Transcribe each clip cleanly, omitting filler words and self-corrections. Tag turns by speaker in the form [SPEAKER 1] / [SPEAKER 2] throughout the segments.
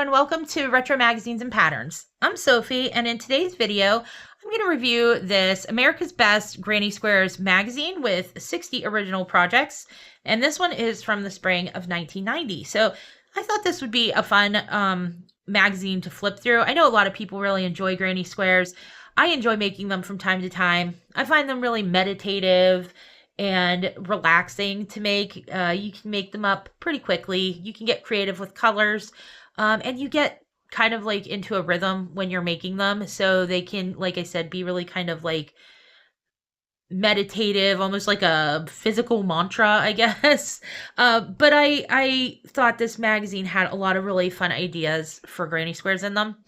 [SPEAKER 1] everyone, welcome to Retro Magazines and Patterns. I'm Sophie, and in today's video, I'm going to review this America's Best Granny Squares magazine with 60 original projects, and this one is from the spring of 1990. So I thought this would be a fun magazine to flip through. I know a lot of people really enjoy Granny Squares. I enjoy making them from time to time. I find them really meditative and relaxing to make. You can make them up pretty quickly. You can get creative with colors, and you get kind of like into a rhythm when you're making them. So they can, like I said, be really kind of like meditative, almost like a physical mantra, I guess. But I thought this magazine had a lot of really fun ideas for granny squares in them.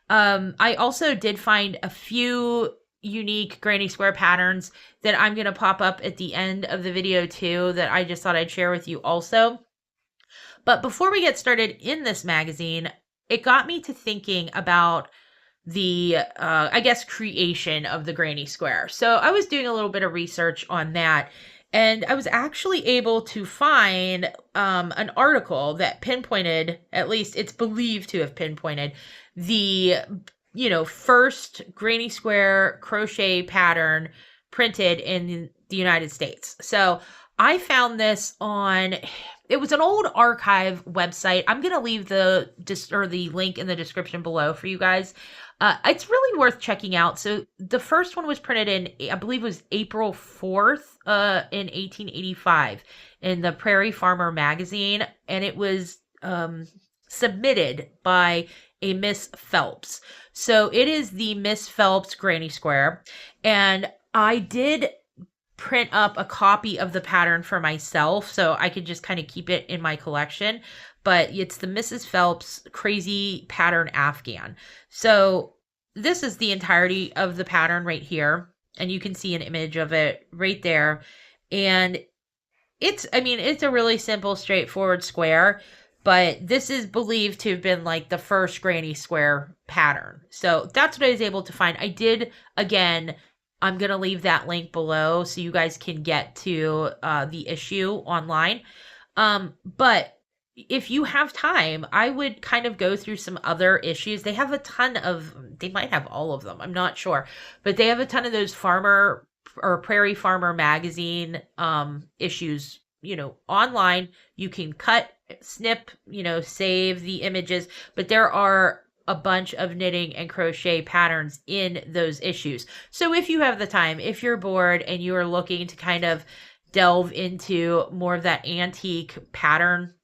[SPEAKER 1] I also did find a few unique granny square patterns that I'm going to pop up at the end of the video too, that I just thought I'd share with you also. But before we get started in this magazine, it got me to thinking about the, I guess, creation of the granny square. So I was doing a little bit of research on that, and I was actually able to find an article that pinpointed, at least it's believed to have pinpointed, the first granny square crochet pattern printed in the United States. So I found this on, it was an old archive website. I'm going to leave the link in the description below for you guys. It's really worth checking out. So the first one was printed in, I believe it was April 4th, in 1885 in the Prairie Farmer magazine. And it was, submitted by a Miss Phelps. So it is the Miss Phelps Granny Square. And I did print up a copy of the pattern for myself so I could just kind of keep it in my collection. But it's the Mrs. Phelps Crazy Pattern Afghan. So this is the entirety of the pattern right here. And you can see an image of it right there. And it's a really simple, straightforward square. But this is believed to have been like the first granny square pattern. So that's what I was able to find. I did, again, I'm going to leave that link below so you guys can get to the issue online. But if you have time, I would kind of go through some other issues. They have a ton of, they might have all of them, I'm not sure. But they have a ton of those farmer or Prairie Farmer magazine issues, online. You can cut, snip, save the images, but there are a bunch of knitting and crochet patterns in those issues. So if you have the time, if you're bored and you are looking to kind of delve into more of that antique pattern,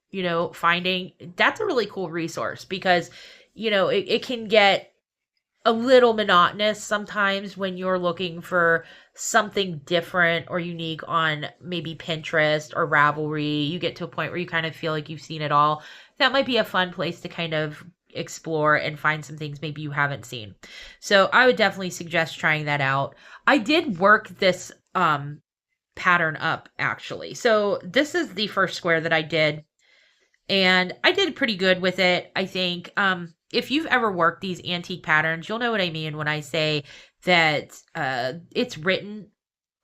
[SPEAKER 1] finding, that's a really cool resource because, it can get a little monotonous sometimes when you're looking for something different or unique on maybe Pinterest or Ravelry. You get to a point where you kind of feel like you've seen it all. That might be a fun place to kind of explore and find some things maybe you haven't seen. So I would definitely suggest trying that out. I did work this pattern up actually. So this is the first square that I did, and I did pretty good with it. I think if you've ever worked these antique patterns, you'll know what I mean when I say that it's written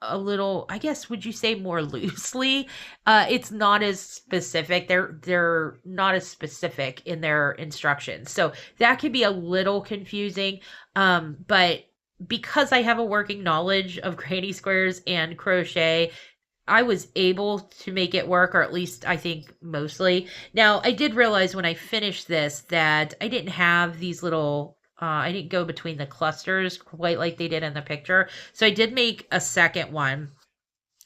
[SPEAKER 1] a little, I guess, would you say more loosely? It's not as specific. They're not as specific in their instructions. So that could be a little confusing. But because I have a working knowledge of granny squares and crochet, I was able to make it work, or at least I think mostly. Now, I did realize when I finished this that I didn't have these little, I didn't go between the clusters quite like they did in the picture. So I did make a second one.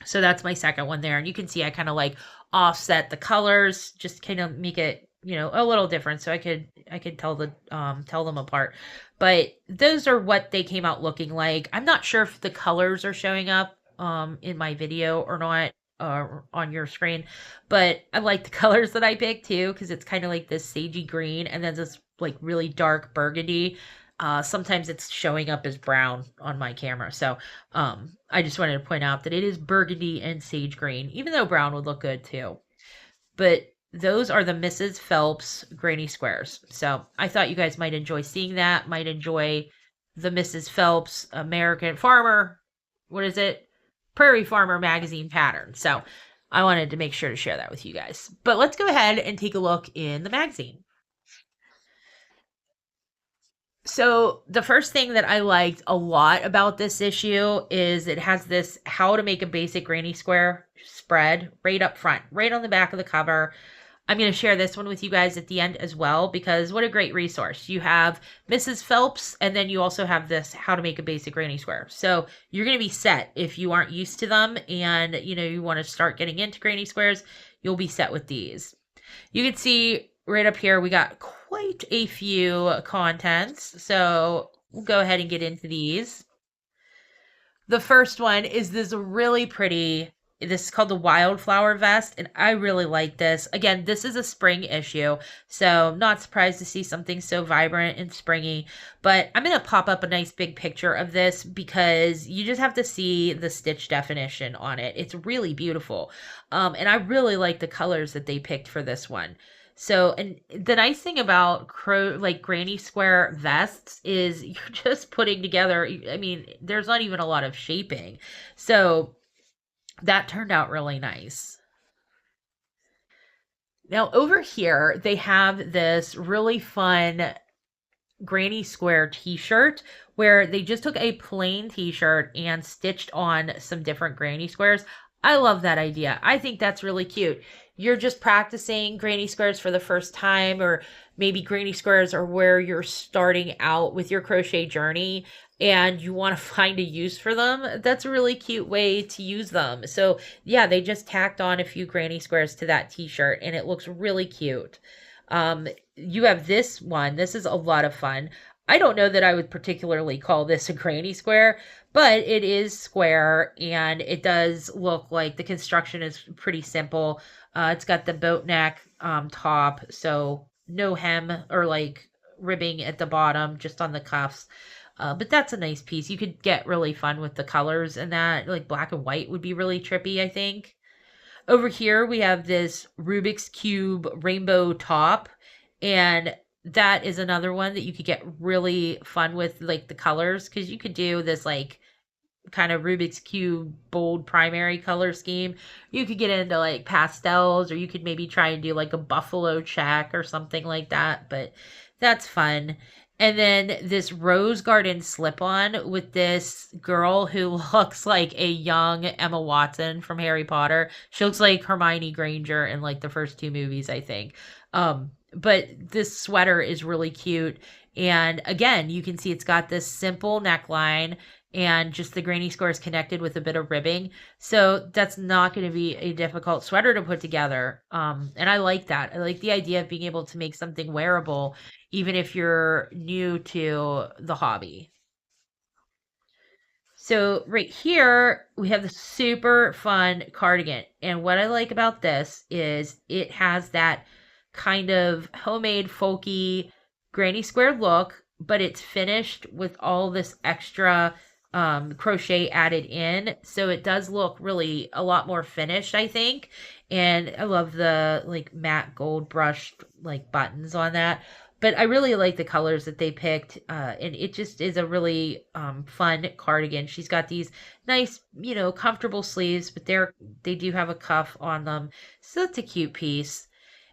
[SPEAKER 1] So that's my second one there. And you can see I kind of like offset the colors, just kind of make it, a little different. So I could tell them apart. But those are what they came out looking like. I'm not sure if the colors are showing up in my video or not on your screen, but I like the colors that I picked too, because it's kind of like this sagey green and then this like really dark burgundy. Sometimes it's showing up as brown on my camera, so I just wanted to point out that it is burgundy and sage green, even though brown would look good too. But those are the Mrs. Phelps granny squares, so I thought you guys might enjoy seeing that, might enjoy the Mrs. Phelps American Farmer, what is it? Prairie Farmer magazine pattern. So I wanted to make sure to share that with you guys. But let's go ahead and take a look in the magazine. So the first thing that I liked a lot about this issue is it has this how to make a basic granny square spread right up front, right on the back of the cover. I'm going to share this one with you guys at the end as well because what a great resource. You have Mrs. Phelps and then you also have this how to make a basic granny square. So you're going to be set if you aren't used to them and you want to start getting into granny squares, you'll be set with these. You can see right up here we got quite a few contents. So we'll go ahead and get into these. The first one is this really pretty, this is called the Wildflower Vest, and I really like this. Again, this is a spring issue, so not surprised to see something so vibrant and springy, but I'm going to pop up a nice big picture of this because you just have to see the stitch definition on it. It's really beautiful, and I really like the colors that they picked for this one. So, and the nice thing about like granny square vests is you're just putting together, I mean, there's not even a lot of shaping. So that turned out really nice. Now over here, they have this really fun granny square t-shirt where they just took a plain t-shirt and stitched on some different granny squares. I love that idea. I think that's really cute. You're just practicing granny squares for the first time, or maybe granny squares are where you're starting out with your crochet journey and you want to find a use for them. That's a really cute way to use them. So yeah, they just tacked on a few granny squares to that t-shirt and it looks really cute. You have this one. This is a lot of fun. I don't know that I would particularly call this a granny square, but it is square and it does look like the construction is pretty simple. It's got the boat neck top, so no hem or like ribbing at the bottom, just on the cuffs. But that's a nice piece. You could get really fun with the colors and that, like black and white would be really trippy, I think. Over here, we have this Rubik's Cube rainbow top, and that is another one that you could get really fun with, like the colors, because you could do this like kind of Rubik's Cube bold primary color scheme. You could get into like pastels, or you could maybe try and do like a buffalo check or something like that, but that's fun. And then this rose garden slip-on with this girl who looks like a young Emma Watson from Harry Potter. She looks like Hermione Granger in like the first two movies, I think. But this sweater is really cute. And again, you can see it's got this simple neckline and just the granny squares connected with a bit of ribbing. So that's not going to be a difficult sweater to put together. And I like that. I like the idea of being able to make something wearable, even if you're new to the hobby. So right here, we have the super fun cardigan. And what I like about this is it has that kind of homemade folky granny square look, but it's finished with all this extra crochet added in. So it does look really a lot more finished, I think. And I love the like matte gold brushed like buttons on that. But I really like the colors that they picked. And it just is a really fun cardigan. She's got these nice, comfortable sleeves, but they do have a cuff on them. So it's a cute piece.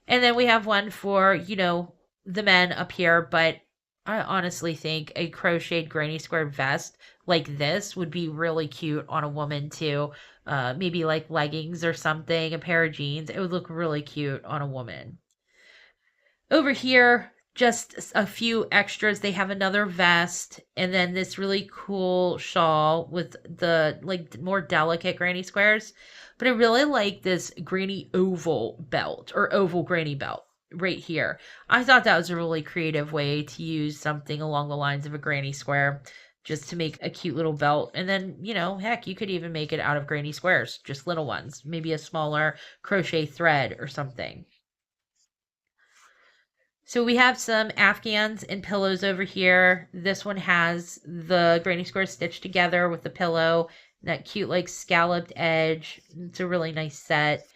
[SPEAKER 1] And then we have one for, the men up here, but I honestly think a crocheted granny square vest like this would be really cute on a woman too. Maybe like leggings or something, a pair of jeans. It would look really cute on a woman. Over here, just a few extras. They have another vest and then this really cool shawl with the like more delicate granny squares. But I really like this granny oval belt or oval granny belt right here. I thought that was a really creative way to use something along the lines of a granny square just to make a cute little belt. And then, heck, you could even make it out of granny squares, just little ones, maybe a smaller crochet thread or something. So we have some Afghans and pillows over here. This one has the granny squares stitched together with the pillow, that cute like scalloped edge. It's a really nice set.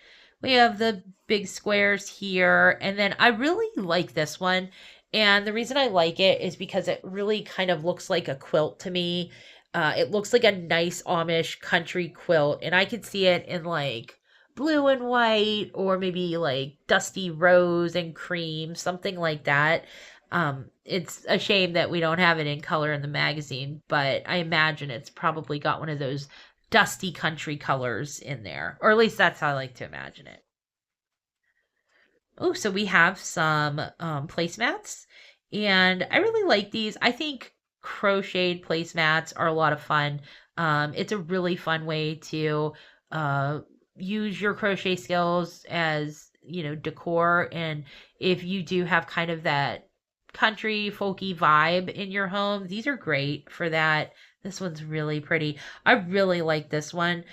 [SPEAKER 1] We have the big squares here, and then I really like this one. And the reason I like it is because it really kind of looks like a quilt to me. It looks like a nice Amish country quilt, and I could see it in like blue and white or maybe like dusty rose and cream, something like that. It's a shame that we don't have it in color in the magazine, but I imagine it's probably got one of those dusty country colors in there, or at least that's how I like to imagine it. Oh, so we have some placemats, and I really like these. I think crocheted placemats are a lot of fun. It's a really fun way to uh, use your crochet skills as, decor. And if you do have kind of that country folky vibe in your home, these are great for that. This one's really pretty. I really like this one.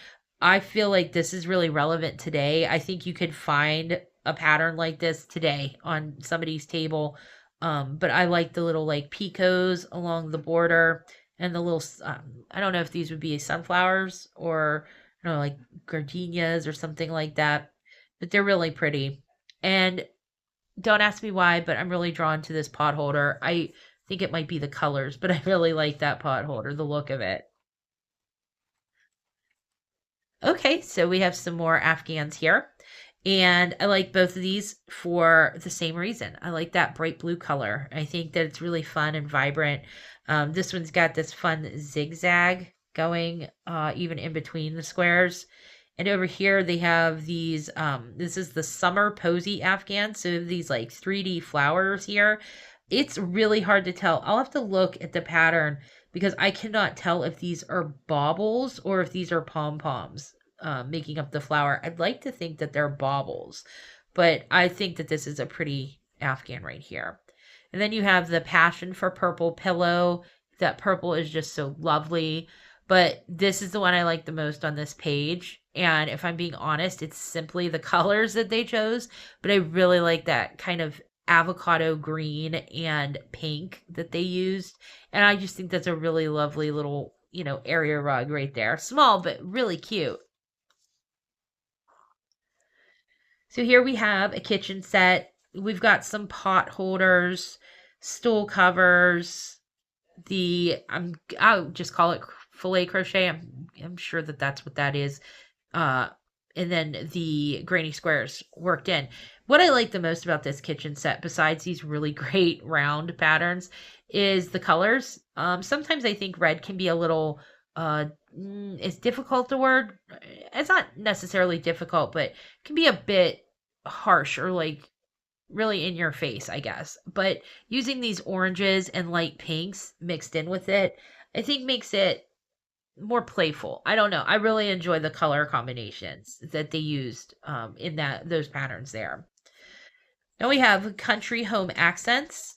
[SPEAKER 1] I feel like this is really relevant today. I think you could find a pattern like this today on somebody's table. But I like the little like picots along the border and the little, I don't know if these would be sunflowers or, I don't know, like gardenias or something like that, but they're really pretty. And don't ask me why, but I'm really drawn to this pot holder. I think it might be the colors, but I really like that pot holder, the look of it. Okay, so we have some more Afghans here. And I like both of these for the same reason. I like that bright blue color. I think that it's really fun and vibrant. This one's got this fun zigzag going even in between the squares. And over here they have these, this is the summer posy Afghan. So these like 3D flowers here. It's really hard to tell. I'll have to look at the pattern because I cannot tell if these are baubles or if these are pom-poms making up the flower. I'd like to think that they're baubles, but I think that this is a pretty Afghan right here. And then you have the passion for purple pillow. That purple is just so lovely. But this is the one I like the most on this page. And if I'm being honest, it's simply the colors that they chose. But I really like that kind of avocado green and pink that they used. And I just think that's a really lovely little, area rug right there. Small, but really cute. So here we have a kitchen set. We've got some pot holders, stool covers, I'll just call it filet crochet. I'm sure that that's what that is. Uh, and then the granny squares worked in. What I like the most about this kitchen set, besides these really great round patterns, is the colors. Sometimes I think red can be a little, it's difficult the word. It's not necessarily difficult, but can be a bit harsh or like really in your face, I guess. But using these oranges and light pinks mixed in with it, I think makes it more playful. I don't know. I really enjoy the color combinations that they used in those patterns there. Now we have country home accents,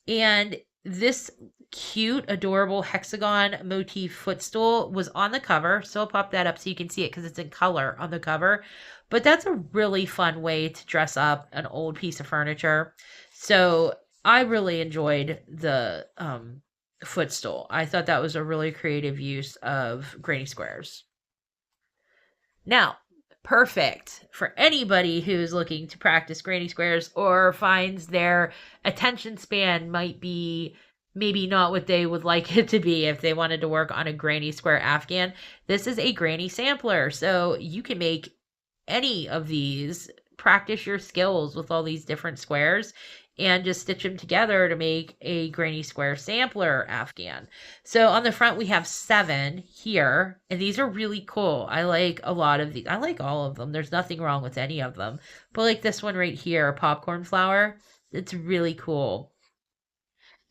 [SPEAKER 1] and this cute, adorable hexagon motif footstool was on the cover. So I'll pop that up so you can see it because it's in color on the cover. But that's a really fun way to dress up an old piece of furniture. So I really enjoyed the footstool. I thought that was a really creative use of granny squares. Now, perfect for anybody who's looking to practice granny squares or finds their attention span might be maybe not what they would like it to be if they wanted to work on a granny square Afghan. This is a granny sampler, so you can make any of these, practice your skills with all these different squares and just stitch them together to make a granny square sampler Afghan. So on the front we have 7 here, and these are really cool. I like a lot of these. I like all of them. There's nothing wrong with any of them. But like this one right here, popcorn flower, it's really cool.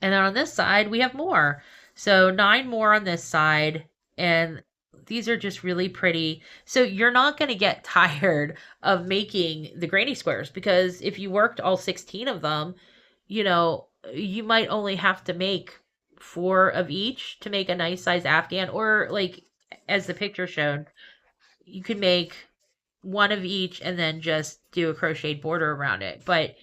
[SPEAKER 1] And then on this side we have more. So 9 more on this side, and these are just really pretty. So you're not going to get tired of making the granny squares because if you worked all 16 of them, you might only have to make 4 of each to make a nice size Afghan, or like as the picture showed, you could make 1 of each and then just do a crocheted border around it. But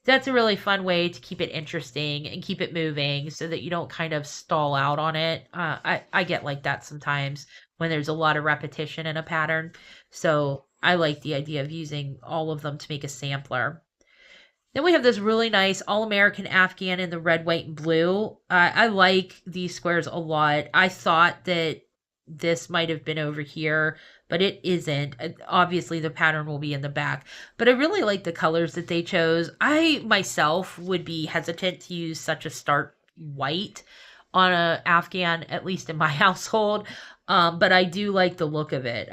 [SPEAKER 1] that's a really fun way to keep it interesting and keep it moving so that you don't kind of stall out on it. I get like that sometimes when there's a lot of repetition in a pattern. So I like the idea of using all of them to make a sampler. Then we have this really nice All-American Afghan in the red, white, and blue. I like these squares a lot. I thought that this might have been over here, but it isn't. Obviously, the pattern will be in the back, but I really like the colors that they chose. I myself would be hesitant to use such a stark white on a Afghan, at least in my household. But I do like the look of it.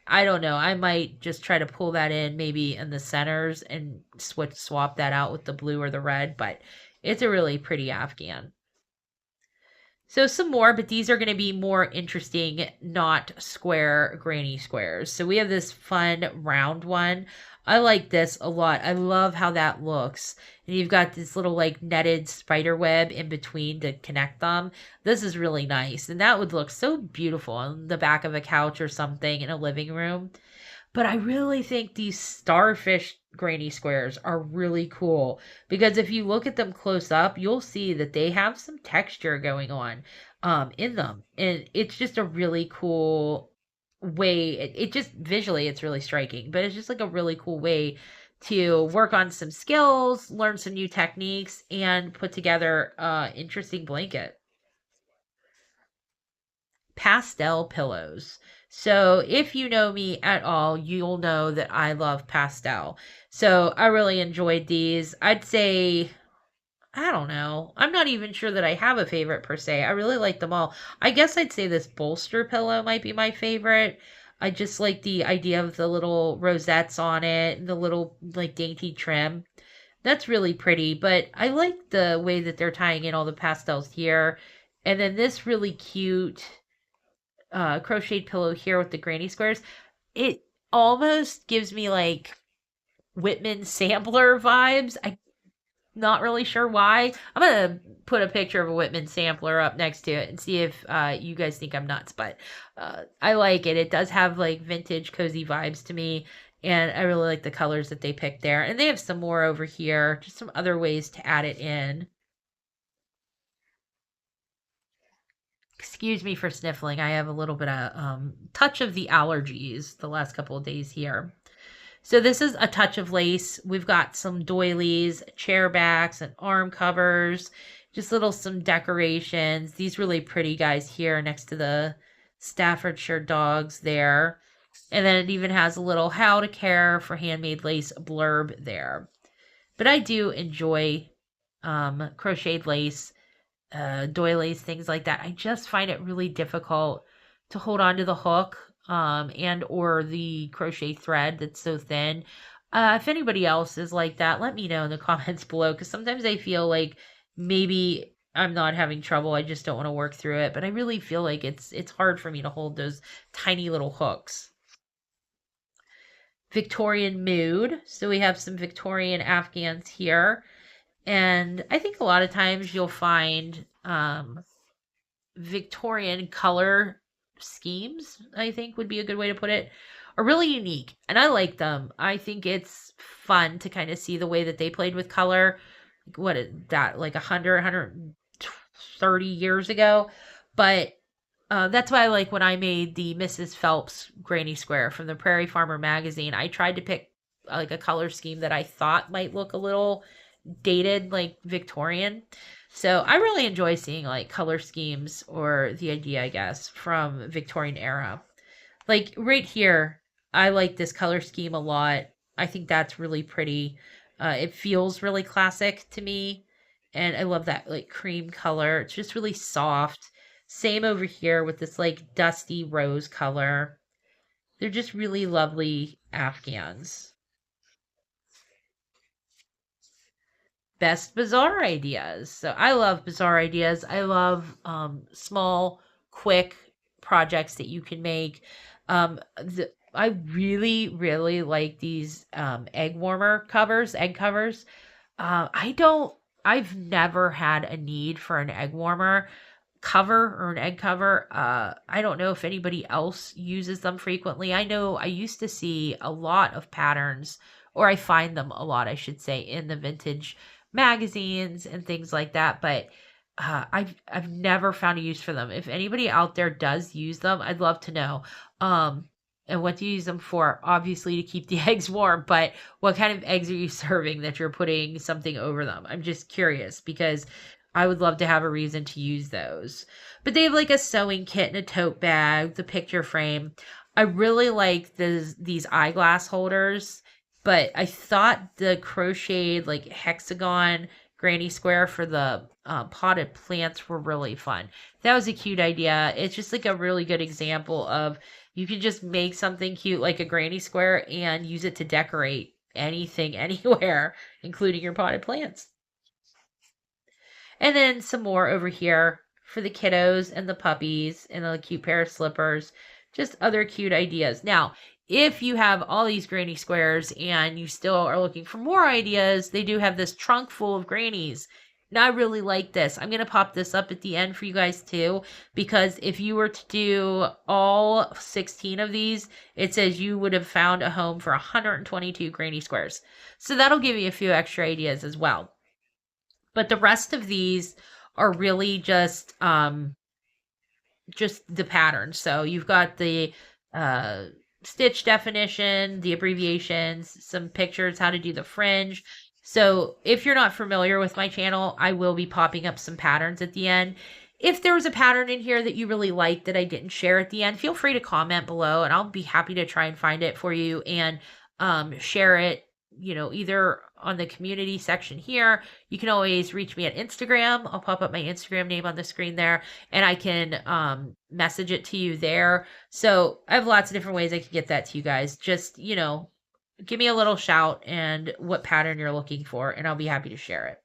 [SPEAKER 1] I don't know. I might just try to pull that in maybe in the centers and swap that out with the blue or the red, but it's a really pretty Afghan. So some more, but these are going to be more interesting, not square granny squares. So we have this fun round one. I like this a lot. I love how that looks. And you've got this little like netted spider web in between to connect them. This is really nice. And that would look so beautiful on the back of a couch or something in a living room. But I really think these starfish granny squares are really cool because if you look at them close up, you'll see that they have some texture going on in them. And it's just a really cool way. It just visually, it's really striking, but it's just like a really cool way to work on some skills, learn some new techniques, and put together interesting blanket. Pastel pillows. So if you know me at all, you'll know that I love pastel. So I really enjoyed these. I'd say, I don't know. I'm not even sure that I have a favorite per se. I really like them all. I guess I'd say this bolster pillow might be my favorite. I just like the idea of the little rosettes on it and the little like dainty trim. That's really pretty, but I like the way that they're tying in all the pastels here. And then this really cute crocheted pillow here with the granny squares, it almost gives me like Whitman sampler vibes. I'm not really sure why. I'm gonna put a picture of a Whitman sampler up next to it and see if you guys think I'm nuts. But I like it. It does have like vintage cozy vibes to me. And I really like the colors that they picked there. And they have some more over here, just some other ways to add it in. Excuse me for sniffling. I have a little bit of touch of the allergies the last couple of days here. So this is a touch of lace. We've got some doilies, chair backs, and arm covers. Just little some decorations. These really pretty guys here next to the Staffordshire dogs there. And then it even has a little how to care for handmade lace blurb there. But I do enjoy crocheted lace, doilies, things like that. I just find it really difficult to hold on to the hook and or the crochet thread that's so thin. If anybody else is like that, let me know in the comments below because sometimes I feel like maybe I'm not having trouble. I just don't want to work through it, but I really feel like it's hard for me to hold those tiny little hooks. Victorian mood. So we have some Victorian Afghans here. And I think a lot of times you'll find Victorian color schemes, I think would be a good way to put it, are really unique. And I like them. I think it's fun to kind of see the way that they played with color. What is that, like 130 years ago? But that's why I like when I made the Mrs. Phelps Granny Square from the Prairie Farmer magazine. I tried to pick like a color scheme that I thought might look a little dated, like Victorian. So I really enjoy seeing like color schemes or the idea, I guess, from Victorian era. Like right here, I like this color scheme a lot. I think that's really pretty. It feels really classic to me. And I love that like cream color. It's just really soft. Same over here with this like dusty rose color. They're just really lovely Afghans. Best bizarre ideas. So I love bizarre ideas. I love small, quick projects that you can make. I really, really like these egg warmer covers, egg covers. I've never had a need for an egg warmer cover or an egg cover. I don't know if anybody else uses them frequently. I know I used to see a lot of patterns, or I find them a lot, I should say, in the vintage magazines and things like that. But I've never found a use for them. If anybody out there does use them, I'd love to know. And what do you use them for? Obviously to keep the eggs warm, but what kind of eggs are you serving that you're putting something over them? I'm just curious because I would love to have a reason to use those. But they have like a sewing kit and a tote bag, the picture frame. I really like these eyeglass holders, but I thought the crocheted like hexagon granny square for the potted plants were really fun. That was a cute idea. It's just like a really good example of you can just make something cute like a granny square and use it to decorate anything anywhere, including your potted plants. And then some more over here for the kiddos and the puppies and a cute pair of slippers. Just other cute ideas. Now, if you have all these granny squares and you still are looking for more ideas, they do have this trunk full of grannies. Now, I really like this. I'm going to pop this up at the end for you guys too, because if you were to do all 16 of these, it says you would have found a home for 122 granny squares. So that'll give you a few extra ideas as well. But the rest of these are really just the pattern. So you've got the stitch definition, the abbreviations, some pictures, how to do the fringe. So if you're not familiar with my channel, I will be popping up some patterns at the end. If there was a pattern in here that you really liked that I didn't share at the end, feel free to comment below and I'll be happy to try and find it for you and share it, you know, either on the community section here. You can always reach me at Instagram. I'll pop up my Instagram name on the screen there and I can message it to you there. So I have lots of different ways I can get that to you guys. Just, you know, give me a little shout and what pattern you're looking for and I'll be happy to share it.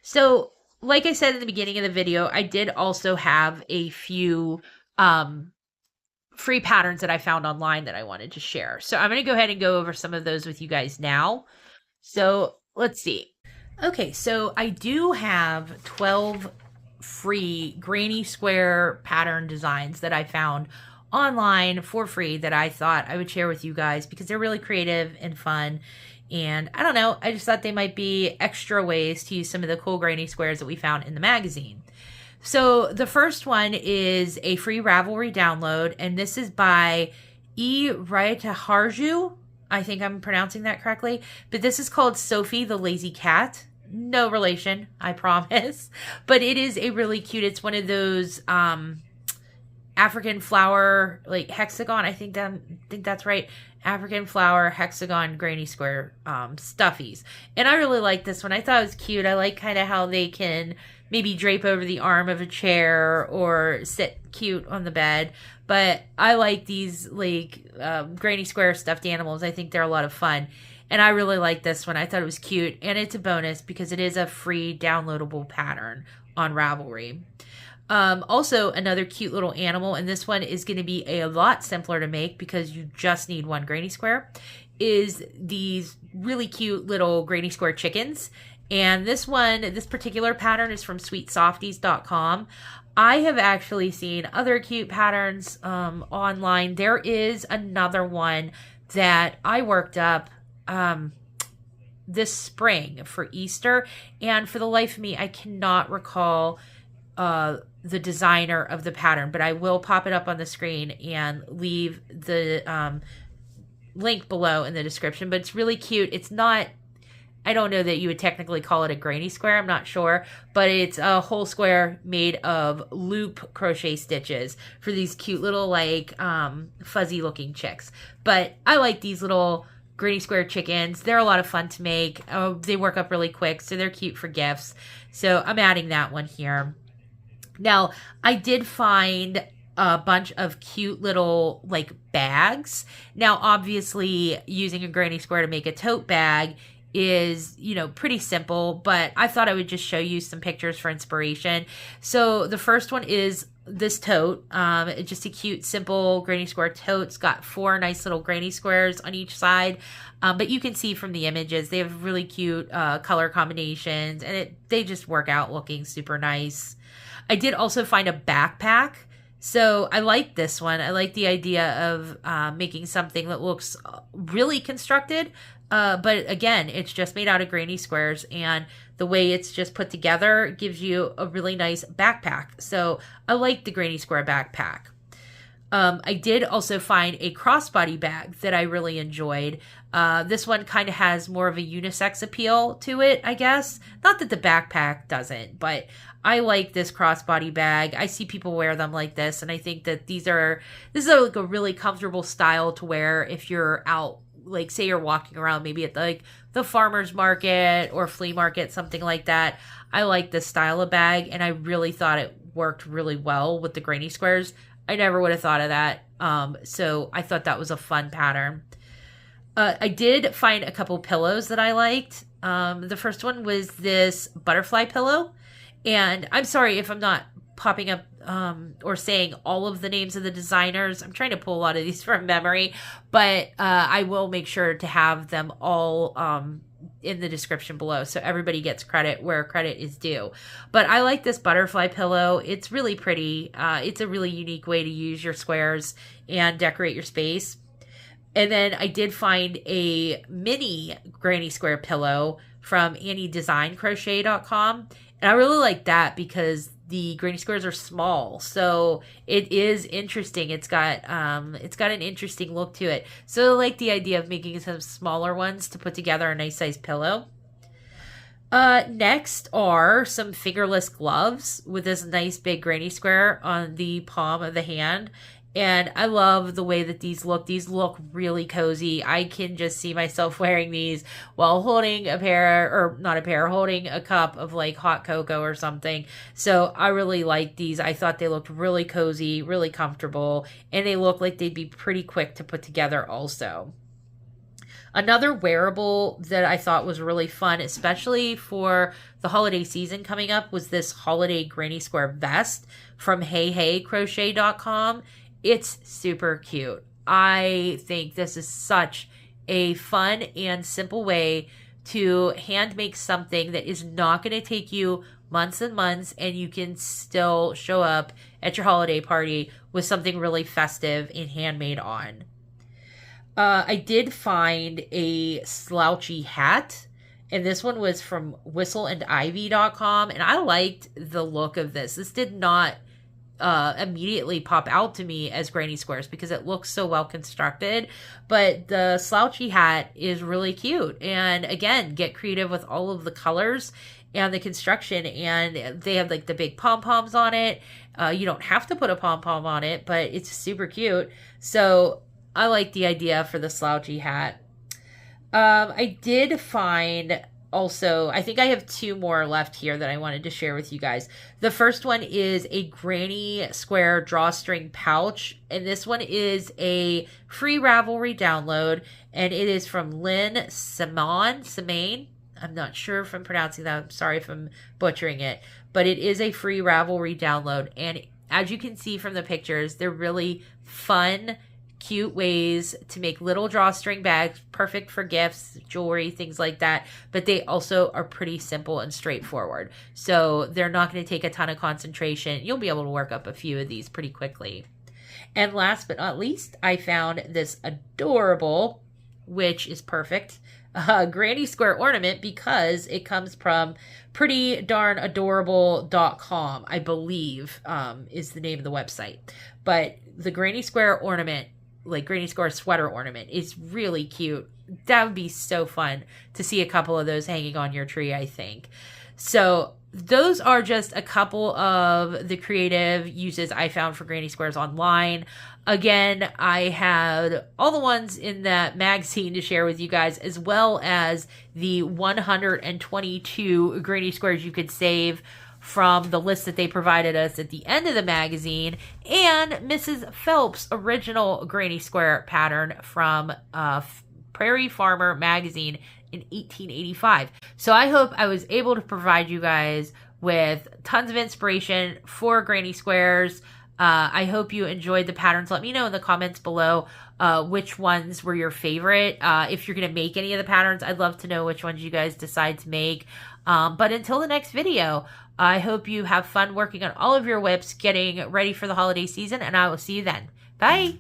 [SPEAKER 1] So like I said in the beginning of the video, I did also have a few free patterns that I found online that I wanted to share. So I'm going to go ahead and go over some of those with you guys now. So let's see. Okay, so I do have 12 free granny square pattern designs that I found online for free that I thought I would share with you guys because they're really creative and fun. And I don't know, I just thought they might be extra ways to use some of the cool granny squares that we found in the magazine. So the first one is a free Ravelry download, and this is by Raitoharju. I think I'm pronouncing that correctly, but this is called Sophie the Lazy Cat. No relation, I promise, but it is a really cute, it's one of those African flower, like hexagon, I think that's right, African flower hexagon granny square stuffies. And I really like this one. I thought it was cute. I like kind of how they can maybe drape over the arm of a chair or sit cute on the bed. But I like these like granny square stuffed animals. I think they're a lot of fun. And I really like this one. I thought it was cute. And it's a bonus because it is a free downloadable pattern on Ravelry. Also, another cute little animal, and this one is going to be a lot simpler to make because you just need one granny square, is these really cute little granny square chickens. And this particular pattern is from sweetsofties.com. I have actually seen other cute patterns online. There is another one that I worked up this spring for Easter, and for the life of me, I cannot recall the designer of the pattern, but I will pop it up on the screen and leave the link below in the description. But it's really cute. It's not, I don't know that you would technically call it a granny square, I'm not sure, but it's a whole square made of loop crochet stitches for these cute little like fuzzy looking chicks. But I like these little granny square chickens. They're a lot of fun to make. They work up really quick, so they're cute for gifts. So I'm adding that one here. Now, I did find a bunch of cute little like bags. Now, obviously, using a granny square to make a tote bag is, you know, pretty simple, but I thought I would just show you some pictures for inspiration. So the first one is this tote. It's just a cute, simple granny square tote. It's got 4 nice little granny squares on each side. But you can see from the images, they have really cute color combinations, and they just work out looking super nice. I did also find a backpack. So I like this one. I like the idea of making something that looks really constructed. But again, it's just made out of granny squares, and the way it's just put together gives you a really nice backpack. So I like the granny square backpack. I did also find a crossbody bag that I really enjoyed. This one kind of has more of a unisex appeal to it, I guess. Not that the backpack doesn't, but I like this crossbody bag. I see people wear them like this, and I think that this is like a really comfortable style to wear if you're out, like say you're walking around maybe at like the farmer's market or flea market, something like that. I like this style of bag, and I really thought it worked really well with the granny squares. I never would have thought of that. So I thought that was a fun pattern. I did find a couple pillows that I liked. The first one was this butterfly pillow. And I'm sorry if I'm not popping up or saying all of the names of the designers. I'm trying to pull a lot of these from memory. But I will make sure to have them all in the description below, so everybody gets credit where credit is due. But I like this butterfly pillow. It's really pretty. It's a really unique way to use your squares and decorate your space. And then I did find a mini granny square pillow from AnnieDesignCrochet.com, and I really like that because the granny squares are small, so it is interesting. It's got an interesting look to it. So I like the idea of making some smaller ones to put together a nice size pillow. Next are some fingerless gloves with this nice big granny square on the palm of the hand. And I love the way that these look. These look really cozy. I can just see myself wearing these while holding holding a cup of like hot cocoa or something. So I really like these. I thought they looked really cozy, really comfortable, and they look like they'd be pretty quick to put together also. Another wearable that I thought was really fun, especially for the holiday season coming up, was this holiday granny square vest from HayHay It's super cute. I think this is such a fun and simple way to hand make something that is not going to take you months and months, and you can still show up at your holiday party with something really festive and handmade on. I did find a slouchy hat, and this one was from whistleandivy.com, and I liked the look of this. This did not immediately pop out to me as granny squares because it looks so well constructed, but the slouchy hat is really cute. And again, get creative with all of the colors and the construction, and they have like the big pom-poms on it. You don't have to put a pom-pom on it, but it's super cute. So I like the idea for the slouchy hat. I did find also, I think I have two more left here that I wanted to share with you guys. The first one is a granny square drawstring pouch, and this one is a free Ravelry download, and it is from Lynne Samaan. I'm not sure if I'm pronouncing that. I'm sorry if I'm butchering it, but it is a free Ravelry download, and as you can see from the pictures, they're really fun, cute ways to make little drawstring bags, perfect for gifts, jewelry, things like that. But they also are pretty simple and straightforward. So they're not going to take a ton of concentration. You'll be able to work up a few of these pretty quickly. And last but not least, I found this adorable, which is perfect, granny square ornament because it comes from prettydarnadorable.com, I believe, is the name of the website. But the granny square ornament, like granny square sweater ornament, is really cute. That would be so fun to see a couple of those hanging on your tree, I think. So those are just a couple of the creative uses I found for granny squares online. Again, I had all the ones in that magazine to share with you guys, as well as the 122 granny squares you could save from the list that they provided us at the end of the magazine, and Mrs. Phelps' original granny square pattern from Prairie Farmer magazine in 1885. So I hope I was able to provide you guys with tons of inspiration for granny squares. I hope you enjoyed the patterns. Let me know in the comments below which ones were your favorite. If you're going to make any of the patterns, I'd love to know which ones you guys decide to make. But until the next video, I hope you have fun working on all of your whips, getting ready for the holiday season, and I will see you then. Bye!